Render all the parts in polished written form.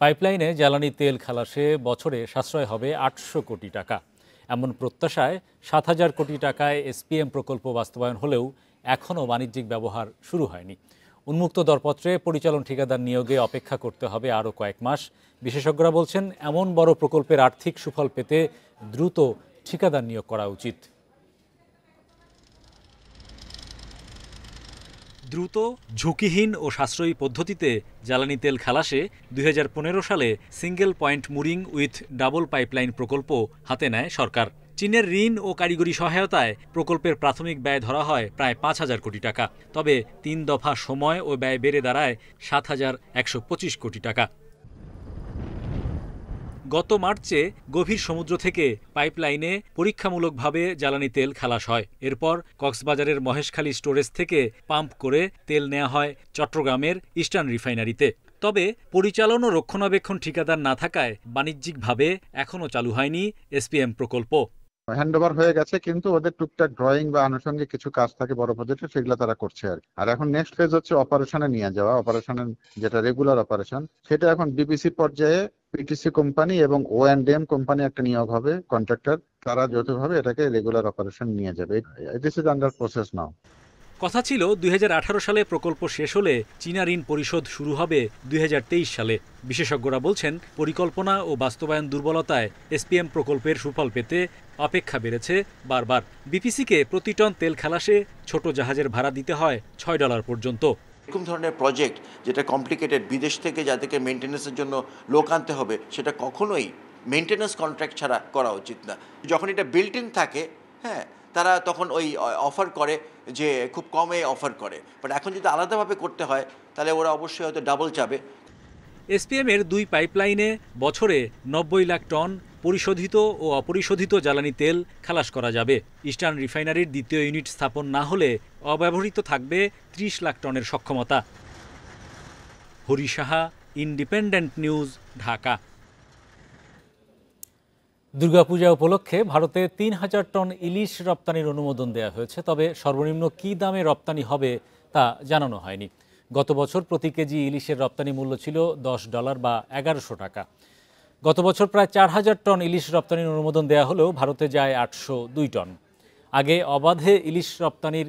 পাইপলাইনে জ্বালানি তেল খালাসে বছরে সাশ্রয় হবে ৮০০ কোটি টাকা। এমন প্রত্যাশায় ৭,০০০ কোটি টাকায় এসপিএম প্রকল্প বাস্তবায়ন হলেও এখনও বাণিজ্যিক ব্যবহার শুরু হয়নি। উন্মুক্ত দরপত্রে পরিচালন ঠিকাদার নিয়োগে অপেক্ষা করতে হবে আরও কয়েক মাস। বিশেষজ্ঞরা বলছেন, এমন বড় প্রকল্পের আর্থিক সুফল পেতে দ্রুত ঠিকাদার নিয়োগ করা উচিত। দ্রুত, ঝুঁকিহীন ও সাশ্রয়ী পদ্ধতিতে জ্বালানি তেল খালাসে ২০১৫ সালে single point mooring with double pipeline প্রকল্প হাতে নেয় সরকার। চীনের ঋণ ও কারিগরি সহায়তায় প্রকল্পের প্রাথমিক ব্যয় ধরা হয় প্রায় ৫,০০০ কোটি টাকা। তবে ৩ দফা সময় ও ব্যয় বেড়ে দাঁড়ায় ৭,১২৫ কোটি টাকা। গত মার্চে গভীর সমুদ্র থেকে পাইপলাইনে পরীক্ষামূলকভাবে জ্বালানি তেল খালাস হয়। এরপর কক্সবাজারের মহেশখালী স্টোরেজ থেকে পাম্প করে তেল নেওয়া হয় চট্টগ্রামের ইস্টার্ন রিফাইনারিতে। তবে পরিচালন ও রক্ষণাবেক্ষণ ঠিকাদার না থাকায় বাণিজ্যিকভাবে এখনও চালু হয়নি এসপিএম প্রকল্প। হ্যান্ডওভার হয়ে গেছে, কিন্তু ওদের টুকটাক ড্রয়িং বা আনুষঙ্গিক কিছু কাজ থাকে বড় প্রজেক্টে, সেগুলো তারা করছে আর এখন নেক্সট ফেজ হচ্ছে অপারেশনে নিয়ে যাওয়া। অপারেশনের যেটা রেগুলার অপারেশন, সেটা এখন বিপিসি পর্যায়ে পিটিসি কোম্পানি এবং O&M কোম্পানি একটা নিয়োগ হবে, কন্ট্রাক্টর, তারা যৌথভাবে এটাকে রেগুলার অপারেশন নিয়ে যাবে। দিস ইজ আন্ডার প্রসেস নাও। কথা ছিল ২০১৮ সালে প্রকল্প শেষ হলে চীনা ঋণ পরিশোধ শুরু হবে ২০২৩ সালে। বিশেষজ্ঞরা বলছেন, পরিকল্পনা ও বাস্তবায়ন দুর্বলতায় এসপিএম প্রকল্পের সুফল পেতে অপেক্ষা বেড়েছে বারবার। বিপিসিকে প্রতি টন তেল খালাসে ছোট জাহাজের ভাড়া দিতে হয় $৬ পর্যন্ত। এরকম ধরনের প্রজেক্ট যেটা কমপ্লিকেটেড, বিদেশ থেকে যাদেরকে মেনটেন্যান্সের জন্য লোক আনতে হবে, সেটা কখনোই মেনটেন্যান্স কন্ট্রাক্ট ছাড়া করা উচিত না। যখন এটা বিল্ট ইন থাকে, হ্যাঁ, তারা তখন ওই অফার করে যে খুব কমে অফার করে, বাট এখন যদি আলাদাভাবে করতে হয় তাহলে ওরা অবশ্যই হয়তো ডাবল চাবে। এসপিএমের ২ পাইপলাইনে বছরে ৯০ লাখ টন পরিশোধিত ও অপরিশোধিত জ্বালানি তেল খালাস করা যাবে। ইস্টার্ন রিফাইনারির দ্বিতীয় ইউনিট স্থাপন না হলে অব্যবহৃত থাকবে ৩০ লাখ টনের সক্ষমতা। Hari Saha, independent news, Dhaka. দুর্গাপূজা উপলক্ষে ভারতে ৩,০০০ টন ইলিশ রপ্তানির অনুমোদন দেওয়া হয়েছে। তবে সর্বনিম্ন কী দামে রপ্তানি হবে তা জানানো হয়নি। গত বছর প্রতি কেজি ইলিশের রপ্তানি মূল্য ছিল $10 বা ১১০০ টাকা। গত বছর প্রায় ৪,০০০ টন ইলিশ রপ্তানির অনুমোদন দেওয়া হলেও ভারতে যায় ৮০২ টন। আগে অবাধে ইলিশ রপ্তানির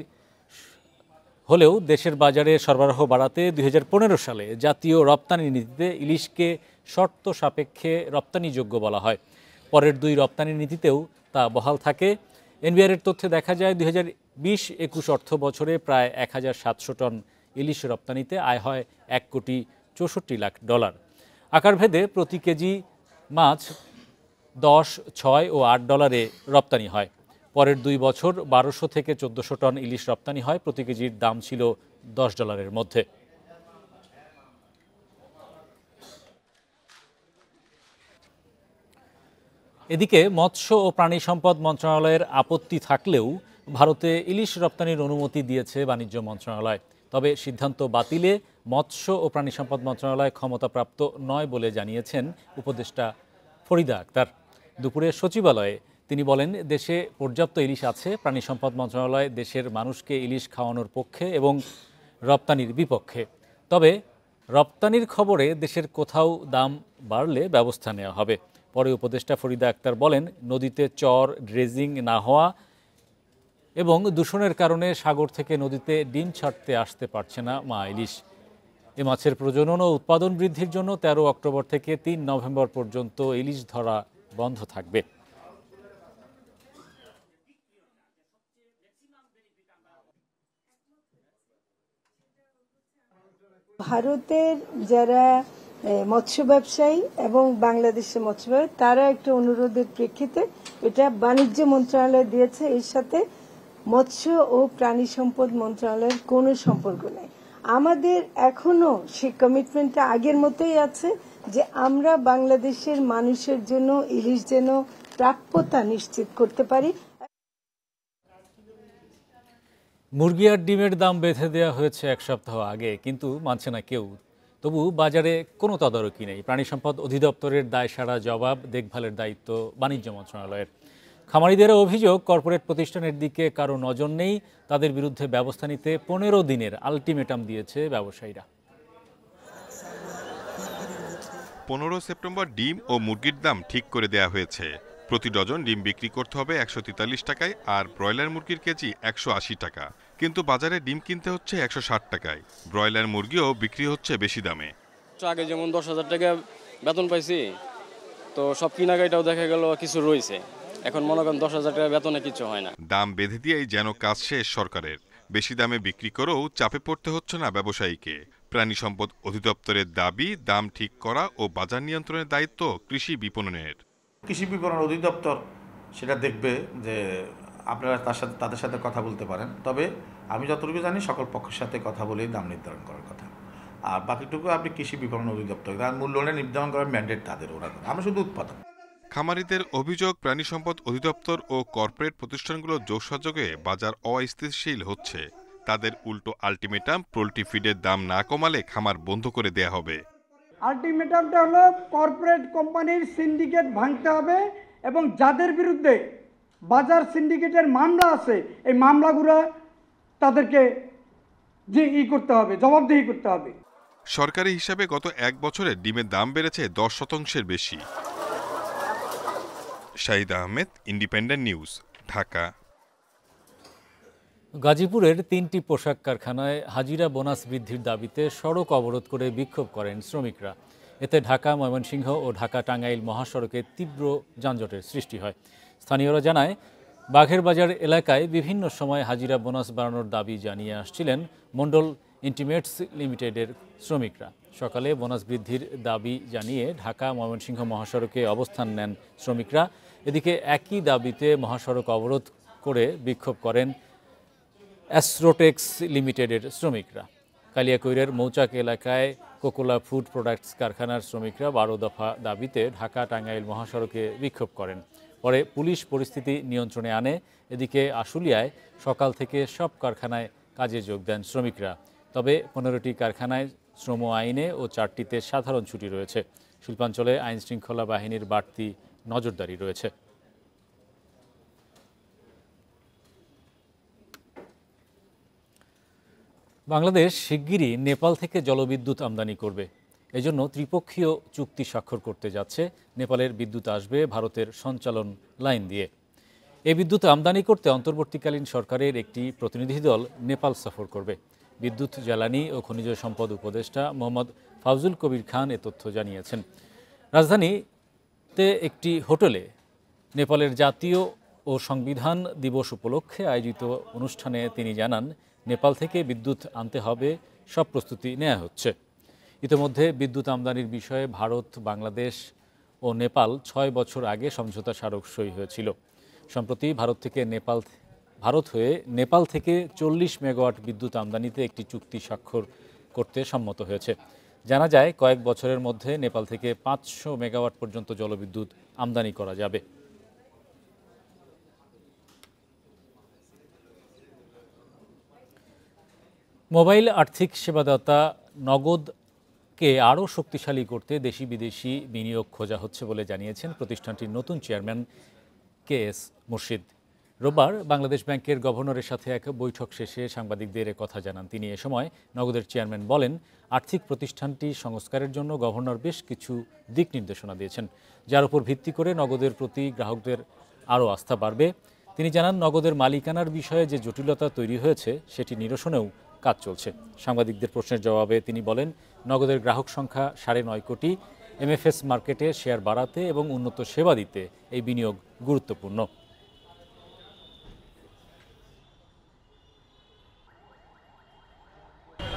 হলেও দেশের বাজারে সরবরাহ বাড়াতে ২০১৫ সালে জাতীয় রপ্তানি নীতিতে ইলিশকে শর্ত সাপেক্ষে রপ্তানিযোগ্য বলা হয়। পরের ২ রপ্তানি নীতিতেও তা বহাল থাকে। এনবিআরের তথ্যে দেখা যায় ২০২০-২১ অর্থ বছরে প্রায় ১,৭০০ টন ইলিশ রপ্তানিতে আয় হয় $১,৬৪ লাখ। আকারভেদে প্রতি কেজি মাছ $10, $6 ও $8 রপ্তানি হয়। পরের ২ বছর ১২০০ থেকে ১৪০০ টন ইলিশ রপ্তানি হয়। প্রতি কেজির দাম ছিল $10 মধ্যে। এদিকে মৎস্য ও প্রাণী সম্পদ মন্ত্রণালয়ের আপত্তি থাকলেও ভারতে ইলিশ রপ্তানির অনুমতি দিয়েছে বাণিজ্য মন্ত্রণালয়। তবে সিদ্ধান্ত বাতিলে মৎস্য ও প্রাণী সম্পদ মন্ত্রণালয় ক্ষমতাপ্রাপ্ত নয় বলে জানিয়েছেন উপদেষ্টা ফরিদা আক্তার। দুপুরে সচিবালয়ে তিনি বলেন, দেশে পর্যাপ্ত ইলিশ আছে। প্রাণী সম্পদ মন্ত্রণালয় দেশের মানুষকে ইলিশ খাওয়ানোর পক্ষে এবং রপ্তানির বিপক্ষে। তবে রপ্তানির খবরে দেশের কোথাও দাম বাড়লে ব্যবস্থা নেওয়া হবে। পরে উপদেষ্টা ফরিদা আক্তার বলেন, নদীতে চর, ড্রেজিং না হওয়া এবং দূষণের কারণে সাগর থেকে নদীতে ডিম ছাড়তে আসতে পারছে না মা ইলিশ। এ মাছের প্রজনন ও উৎপাদন বৃদ্ধির জন্য ১৩ অক্টোবর থেকে ৩ নভেম্বর পর্যন্ত ইলিশ ধরা বন্ধ থাকবে। ভারতের যারা মৎস্য ব্যবসায়ী এবং বাংলাদেশের মৎস্য ব্যবসায়ী, তারা একটা অনুরোধের প্রেক্ষিতে এটা বাণিজ্য মন্ত্রণালয় দিয়েছে। এর সাথে মৎস্য ও প্রাণী সম্পদ মন্ত্রণালয়ের কোনো সম্পর্ক নেই। আমাদের এখনো সেই কমিটমেন্টটা আগের মতোই আছে যে আমরা বাংলাদেশের মানুষের জন্য ইলিশ যেন প্রাপ্যতা নিশ্চিত করতে পারি। মুরগি আর ডিমের দাম বেঁধে দেওয়া হয়েছে ১ সপ্তাহ আগে, কিন্তু মানছে না কেউ। তবু বাজারে কোনো তদারকি নেই। প্রাণী সম্পদ অধিদপ্তরের দায়সারা জবাব, দেখভালের দায়িত্ব বাণিজ্য মন্ত্রণালয়ের। খামারিদের অভিযোগ, কর্পোরেট প্রতিষ্ঠানের দিকে কারো নজর নেই। তাদের বিরুদ্ধে ব্যবস্থা নিতে ১৫ দিনের আলটিমেটাম দিয়েছে ব্যবসায়ীরা। 15 সেপ্টেম্বর ডিম ও মুরগির দাম ঠিক করে দেয়া হয়েছে। প্রতি ডজন ডিম বিক্রি করতে হবে 143 টাকায়, আর ব্রয়লার মুরগির কেজি 180 টাকা। কিন্তু বাজারে ডিম কিনতে হচ্ছে 160 টাকায়। ব্রয়লার মুরগিও বিক্রি হচ্ছে বেশি দামে। আগে যেমন 10,000 টাকা বেতন পাইছি, তো সব কিনাকাটাও দেখা গেল কিছু রয়েছে। এখন মনে করেন 10,000 টাকা বেতনে কিছু হয় না। দাম বেঁধে দিয়েই যেন কাজ শেষ সরকারের। বেশি দামে বিক্রি করেও চাপে পড়তে হচ্ছে না ব্যবসায়ীকে। প্রাণী সম্পদ অধিদপ্তরের দাবি, দাম ঠিক করা ও বাজার নিয়ন্ত্রণের দায়িত্ব কৃষি বিপণনের। কৃষি বিপণন অধিদপ্তর সেটা দেখবে যে আপনারা তাদের সাথে কথা বলতে পারেন। তবে আমি যতটুকু জানি সকল পক্ষের সাথে কথা বলেই দাম নির্ধারণ করার কথা। আর বাকিটুকু আপনি কৃষি বিপণন অধিদপ্তর, তার মূল্যটা নির্ধারণ করার ম্যান্ডেট তাদের, ওরা করে। আমরা শুধু উৎপাদন। খামারিদের অভিযোগ, প্রাণী সম্পদ অধিদপ্তর ও কর্পোরেট প্রতিষ্ঠানগুলোর যোগসাযোগে বাজার অস্থিতিশীল হচ্ছে। তাদের উল্টো আলটিমেটাম, পোল্ট্রি ফিডের দাম না কমালে খামার বন্ধ করে দেয়া হবে। আলটিমেটামটা হলো কর্পোরেট কোম্পানির সিন্ডিকেট ভাঙতে হবে, এবং যাদের বিরুদ্ধে বাজার সিন্ডিকেটের মামলা আছে এই মামলাগুলো তাদেরকে করতে হবে, জবাবদিহি করতে হবে। সরকারি হিসাবে গত 1 বছরে ডিমের দাম বেড়েছে 10% বেশি। Shahid Ahmed, independent news, Dhaka. গাজীপুরের 3টি পোশাক কারখানায় হাজিরা বোনাস বৃদ্ধির দাবিতে সড়ক অবরোধ করে বিক্ষোভ করেন শ্রমিকরা। এতে ঢাকা, ময়মনসিংহ ও ঢাকা টাঙ্গাইল মহাসড়কে তীব্র যানজটের সৃষ্টি হয়। স্থানীয়রা জানায়, বাঘের বাজার এলাকায় বিভিন্ন সময় হাজিরা বোনাস বাড়ানোর দাবি জানিয়ে আসছিলেন মণ্ডল ইন্টিমেটস লিমিটেডের শ্রমিকরা। সকালে বোনাস বৃদ্ধির দাবি জানিয়ে ঢাকা ময়মনসিংহ মহাসড়কে অবস্থান নেন শ্রমিকরা। এদিকে একই দাবিতে মহাসড়ক অবরোধ করে বিক্ষোভ করেন অ্যাস্ট্রোটেক্স লিমিটেডের শ্রমিকরা। কালিয়াকৈরের মৌচাক এলাকায় কোকোলা ফুড প্রোডাক্টস কারখানার শ্রমিকরা 12 দফা দাবিতে ঢাকা টাঙ্গাইল মহাসড়কে বিক্ষোভ করেন। পরে পুলিশ পরিস্থিতি নিয়ন্ত্রণে আনে। এদিকে আশুলিয়ায় সকাল থেকে সব কারখানায় কাজে যোগ দেন শ্রমিকরা। তবে 15টি কারখানায় শ্রম আইনে ও 4টিতে সাধারণ ছুটি রয়েছে। শিল্পাঞ্চলে আইনশৃঙ্খলা বাহিনীর বাড়তি নজরদারি রয়েছে। বাংলাদেশ শিগগিরই নেপাল থেকে জলবিদ্যুৎ আমদানি করবে। এজন্য ত্রিপক্ষীয় চুক্তি স্বাক্ষর করতে যাচ্ছে। নেপালের বিদ্যুৎ আসবে ভারতের সঞ্চালন লাইন দিয়ে। এই বিদ্যুৎ আমদানি করতে অন্তর্বর্তীকালীন সরকারের একটি প্রতিনিধি দল নেপাল সফর করবে। বিদ্যুৎ, জ্বালানি ও খনিজ সম্পদ উপদেষ্টা মোহাম্মদ ফাউজুল কবির খান এ তথ্য জানিয়েছেন। রাজধানীতে একটি হোটেলে নেপালের জাতীয় ও সংবিধান দিবস উপলক্ষে আয়োজিত অনুষ্ঠানে তিনি জানান, নেপাল থেকে বিদ্যুৎ আনতে হবে, সব প্রস্তুতি নেওয়া হচ্ছে। ইতিমধ্যে বিদ্যুৎ আমদানির বিষয়ে ভারত, বাংলাদেশ ও নেপাল 6 বছর আগে সমঝোতা স্মারক সই হয়েছিল। সম্প্রতি ভারত হয়ে নেপাল থেকে 40 মেগাওয়াট বিদ্যুৎ আমদানিতে একটি চুক্তি স্বাক্ষর করতে সম্মত হয়েছে। জানা যায়, কয়েক বছরের মধ্যে নেপাল থেকে 500 মেগাওয়াট পর্যন্ত জলবিদ্যুৎ আমদানি করা যাবে। মোবাইল আর্থিক সেবাদাতা নগদকে আরও শক্তিশালী করতে দেশি বিদেশি বিনিয়োগ খোঁজা হচ্ছে বলে জানিয়েছেন প্রতিষ্ঠানটির নতুন চেয়ারম্যান KS মুর্শিদ। রোববার বাংলাদেশ ব্যাংকের গভর্নরের সাথে এক বৈঠক শেষে সাংবাদিকদের কথা জানান তিনি। এ সময় নগদের চেয়ারম্যান বলেন, আর্থিক প্রতিষ্ঠানটি সংস্কারের জন্য গভর্নর বেশ কিছু দিক নির্দেশনা দিয়েছেন, যার উপর ভিত্তি করে নগদের প্রতি গ্রাহকদের আরও আস্থা বাড়বে। তিনি জানান, নগদের মালিকানার বিষয়ে যে জটিলতা তৈরি হয়েছে সেটি নিরসনেও কাজ চলছে। সাংবাদিকদের প্রশ্নের জবাবে তিনি বলেন, নগদের গ্রাহক সংখ্যা 9.5 কোটি। MFS মার্কেটে শেয়ার বাড়াতে এবং উন্নত সেবা দিতে এই বিনিয়োগ গুরুত্বপূর্ণ।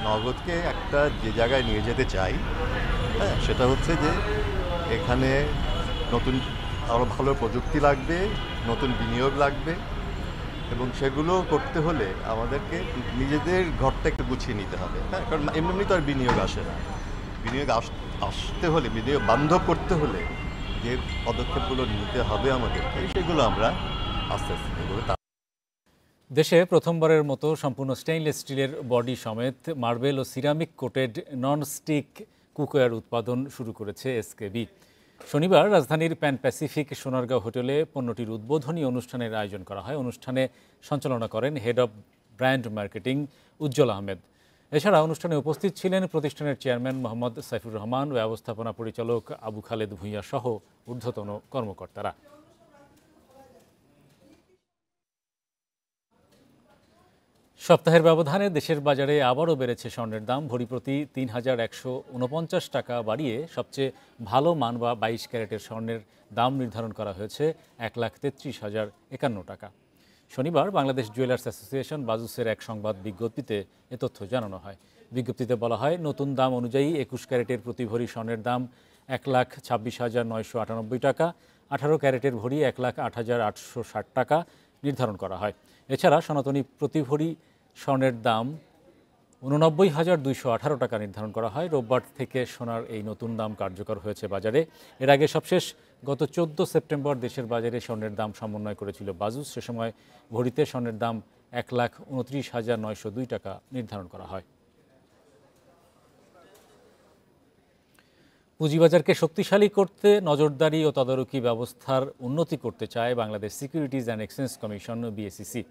নগদকে একটা যে জায়গায় নিয়ে যেতে চাই, সেটা হচ্ছে যে এখানে নতুন আরও ভালো প্রযুক্তি লাগবে, নতুন বিনিয়োগ লাগবে, এবং সেগুলো করতে হলে আমাদেরকে নিজেদের ঘরটা একটু গুছিয়ে নিতে হবে। হ্যাঁ, কারণ এমনি তো আর বিনিয়োগ আসে না। বিনিয়োগ আসতে হলে, বিনিয়োগ বান্ধব করতে হলে যে পদক্ষেপগুলো নিতে হবে আমাদেরকে, সেগুলো আমরা আস্তে আস্তে নেব। দেশে প্রথমবারের মতো সম্পূর্ণ স্টেইনলেস স্টিলের বডি সমেত মার্বেল ও সিরামিক কোটেড নন-স্টিক কুকওয়্যার উৎপাদন শুরু করেছে SKB। শনিবার রাজধানীর প্যান প্যাসিফিক সোনারগাঁও হোটেলে পণ্যটির উদ্বোধনী অনুষ্ঠানের আয়োজন করা হয়। অনুষ্ঠানে সঞ্চালনা করেন হেড অব ব্র্যান্ড মার্কেটিং উজ্জ্বল আহমেদ। এছাড়া অনুষ্ঠানে উপস্থিত ছিলেন প্রতিষ্ঠানের চেয়ারম্যান মোহাম্মদ সাইফুর রহমান, ব্যবস্থাপনা পরিচালক আবু খালেদ ভূঁইয়া সহ ঊর্ধ্বতন কর্মকর্তারা। সপ্তাহের ব্যবধানে দেশের বাজারে আবারও বেড়েছে স্বর্ণের দাম। ভরি প্রতি ৩,১৪৯ টাকা বাড়িয়ে সবচেয়ে ভালো মান বা 22 ক্যারেটের স্বর্ণের দাম নির্ধারণ করা হয়েছে ১,33,০৫১ টাকা। শনিবার বাংলাদেশ জুয়েলার্স অ্যাসোসিয়েশন বাজুসের এক সংবাদ বিজ্ঞপ্তিতে এ তথ্য জানানো হয়। বিজ্ঞপ্তিতে বলা হয়, নতুন দাম অনুযায়ী 21 ক্যারেটের প্রতি ভরি স্বর্ণের দাম ১,২৬,৯৯৮ টাকা, 18 ক্যারেটের ভরি ১,০৮,৮৬০ টাকা নির্ধারণ করা হয়। এছাড়া সনাতনী প্রতি ভরি স্বর্ণের দাম ৮৯,২১৮ টাকা নির্ধারণ করা হয়। রোববার থেকে সোনার এই নতুন দাম কার্যকর হয়েছে বাজারে। এর আগে সবশেষ গত 14 সেপ্টেম্বর দেশের বাজারে স্বর্ণের দাম সমন্বয় করেছিল বাজুস। সে সময় ভরিতে স্বর্ণের দাম ১,২৯,৯০২ টাকা নির্ধারণ করা হয়। পুঁজিবাজারকে শক্তিশালী করতে নজরদারি ও তদারকি ব্যবস্থার উন্নতি করতে চায় Bangladesh securities and exchange commission BSEC.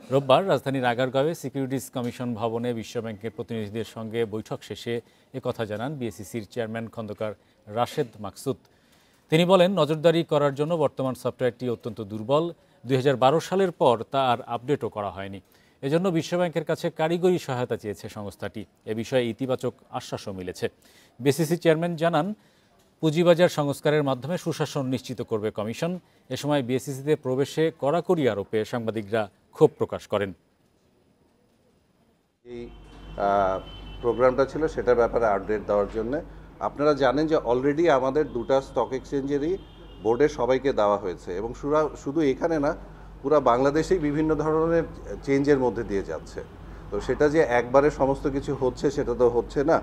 রোববার রাজধানীর আগারগাঁওয়ে সিকিউরিটিজ কমিশন ভবনে বিশ্বব্যাংকের প্রতিনিধিদের সঙ্গে বৈঠক শেষে একথা জানান বিএসইসির চেয়ারম্যান খন্দকার রাশেদ মাকসুদ। তিনি বলেন, নজরদারি করার জন্য বর্তমান সফটওয়্যারটি অত্যন্ত দুর্বল। ২০১২ সালের পর তা আর আপডেটও করা হয়নি। এজন্য বিশ্বব্যাংকের কাছে কারিগরি সহায়তা চেয়েছে সংস্থাটি। এ বিষয়ে ইতিবাচক আশ্বাসও মিলেছে। বিএসইসি চেয়ারম্যান জানান, পুঁজিবাজার সংস্কারের মাধ্যমে সুশাসন নিশ্চিত করবে কমিশন। এ সময় বিএসইসিতে প্রবেশে কড়াকড়ি আরোপে সাংবাদিকরা ক্ষোভ প্রকাশ করেন। এই প্রোগ্রামটা ছিল সেটার ব্যাপারে আপডেট দেওয়ার জন্য। আপনারা জানেন যে অলরেডি আমাদের দুটা স্টক এক্সচেঞ্জেরই বোর্ডে সবাইকে দেওয়া হয়েছে এবং শুধু এখানে না, পুরো বাংলাদেশেই বিভিন্ন ধরনের চেঞ্জের মধ্যে দিয়ে যাচ্ছে। তো সেটা যে একবারে সমস্ত কিছু হচ্ছে সেটা তো হচ্ছে না।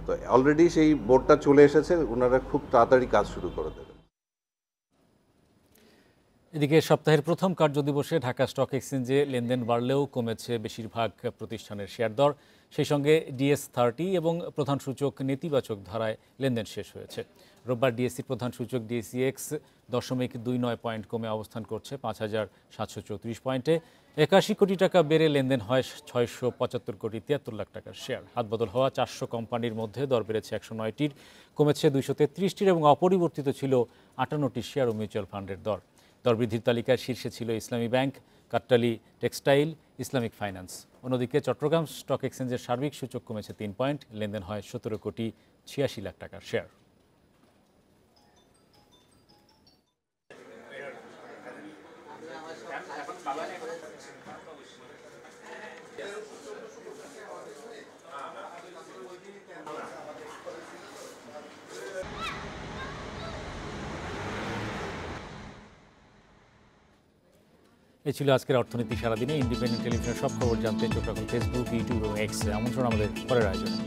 তো অলরেডি সেই বোর্ডটা চলে এসেছে, ওনারা খুব তাড়াতাড়ি কাজ শুরু করে দেবেন। এদিকে সপ্তাহের প্রথম কার্যদিবসে ঢাকা স্টক এক্সচেঞ্জে লেনদেন বাড়লেও কমেছে বেশিরভাগ প্রতিষ্ঠানের শেয়ার দর। সেই সঙ্গে ডিএস30 এবং প্রধান সূচক নেতিবাচক ধারায় লেনদেন শেষ হয়েছে। রোববার ডিএসসির প্রধান সূচক ডিএসইএক্স 0.29 পয়েন্ট কমে অবস্থান করছে ৫,৭৩৪ পয়েন্টে। ৮১ কোটি টাকা বেড়ে লেনদেন হয় ৬৭৫ কোটি ৭৩ লাখ টাকার শেয়ার। হাতবদল হওয়া ৪০০ কোম্পানির মধ্যে দর বেড়েছে ১০৯টির, কমেছে ২৩৩টির এবং অপরিবর্তিত ছিল ৫৮টি শেয়ার ও মিউচুয়াল ফান্ডের দর। দরবৃদ্ধির তালিকায় শীর্ষে ছিল ইসলামী ব্যাংক, কাট্টালি টেক্সটাইল, ইসলামিক ফাইন্যান্স। অন্যদিকে চট্টগ্রাম স্টক এক্সচেঞ্জের সার্বিক সূচক কমেছে ৩ পয়েন্ট, লেনদেন হয় ১৭ কোটি ৮৬ লাখ টাকার শেয়ার। এ ছিল আজকের অর্থনীতি সারাদিনে। ইন্ডিপেন্ডেন্ট টেলিভিশনের সব খবর জানতে চোখ রাখুন ফেসবুক, ইউটিউব এবং এক্সে। আমন্ত্রণ আমাদের পরের আয়োজনে।